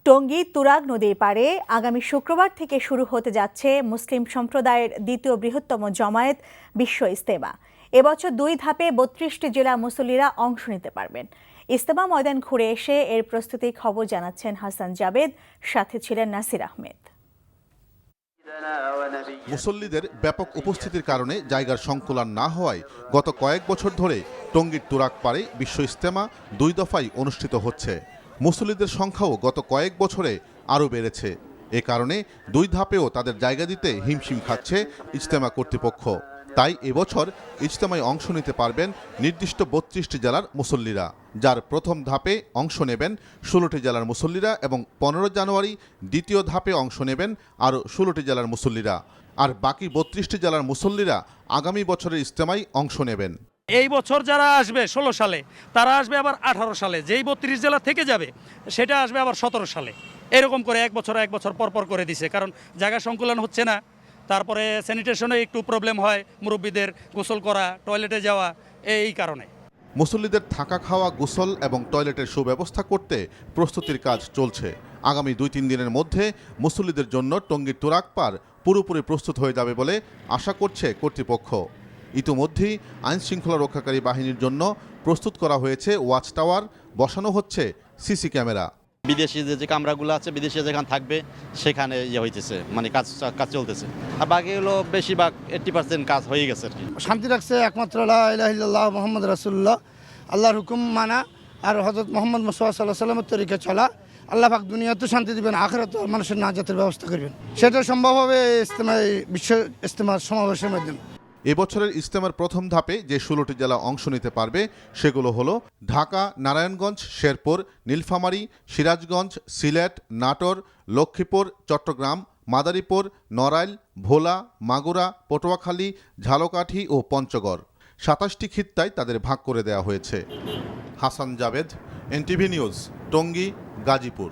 টঙ্গী তুরাগ নদীর পাড়ে আগামী শুক্রবার থেকে শুরু হতে যাচ্ছে মুসলিম সম্প্রদায়ের দ্বিতীয় বৃহত্তম জমায়েত বিশ্ব ইজতেমা। এবছর 2 ধাপে 32টি জেলা মুসল্লিরা অংশ নিতে পারবেন। ইজতেমা ময়দান ঘুরে এসে এর প্রস্তুতির খবর জানাচ্ছেন হাসান জাবেদ, সাথে ছিলেন নাসির আহমেদ। মুসল্লিদের ব্যাপক উপস্থিতির কারণে জায়গার সংকুলান না হওয়ায় গত কয়েক বছর ধরে টঙ্গীর তুরাগ পাড়ে বিশ্ব ইজতেমা 2 দফায় অনুষ্ঠিত হচ্ছে। মুসল্লিদের সংখ্যাও গত কয়েক বছরে আরও বেড়েছে। এ কারণে 2 ধাপেও তাদের জায়গা দিতে হিমশিম খাচ্ছে ইজতেমা কর্তৃপক্ষ। তাই এবছর ইজতেমায় অংশ নিতে পারবেন নির্দিষ্ট 32টি জেলার মুসল্লিরা, যার প্রথম ধাপে অংশ নেবেন 16টি জেলার মুসল্লিরা এবং 15 জানুয়ারি দ্বিতীয় ধাপে অংশ নেবেন আরও 16টি জেলার মুসল্লিরা। আর বাকি 32টি জেলার মুসল্লিরা আগামী বছরের ইজতেমায় অংশ নেবেন। এই বছর যারা আসবে 16 সালে, তারা আসবে আবার 18 সালে, যেই 32 জেলা থেকে যাবে সেটা আসবে আবার 17 সালে। এরকম করে এক বছর পর করে দিছে, কারণ জায়গা সংকুলন হচ্ছে না। তারপরে স্যানিটেশনে একটু প্রবলেম হয়, মুরব্বীদের গোসল করা, টয়লেটে যাওয়া, এই কারণে। মুসল্লিদের থাকা, খাওয়া, গোসল এবং টয়লেটের সুব্যবস্থা করতে প্রস্তুতির কাজ চলছে। আগামী 2-3 দিনের মধ্যে মুসল্লিদের জন্য টঙ্গীর তুরাগ পাড় পুরোপুরি প্রস্তুত হয়ে যাবে বলে আশা করছে কর্তৃপক্ষ। ইতিমধ্যেই আইন শৃঙ্খলা রক্ষাকারী বাহিনীর জন্য প্রস্তুত করা হয়েছে ওয়াচ টাওয়ার, বসানো হচ্ছে সিসি ক্যামেরা। বিদেশি যে কামরাগুলো আছে, বিদেশি যেখানে থাকবে সেখানে হইতেছে, মানে কাজ চলতেছে। আর বাকি হলো বেশিরভাগ 80% কাজ হয়ে গেছে আর কি। শান্তি রাখছে একমাত্র লা ইলাহা ইল্লাল্লাহ মুহাম্মদ রাসূলুল্লাহ, আল্লাহর হুকুম মানা আর হযরত মুহাম্মদ মুস্তাফা সাল্লাল্লাহু আলাইহি ওয়াসাল্লামের তরিকা চলা। আল্লাহ পাক দুনিয়াতে শান্তি দিবেন, আখিরাতে মানুষের নাজাতের ব্যবস্থা করবেন। সেটা সম্ভব হবে বিশ্ব ইজতেমার সমাবেশের মাধ্যমে। এবছরের ইজতেমার প্রথম ধাপে যে 16টি জেলা অংশ নিতে পারবে সেগুলো হলো ঢাকা, নারায়ণগঞ্জ, শেরপুর, নীলফামারী, সিরাজগঞ্জ, সিলেট, নাটোর, লক্ষ্মীপুর, চট্টগ্রাম, মাদারীপুর, নড়াইল, ভোলা, মাগুরা, পটুয়াখালী, ঝালকাঠি ও পঞ্চগড়। 27টি খিত্তায় তাদের ভাগ করে দেওয়া হয়েছে। Hasan Jabed, NTV news, Tongi, Gazipur.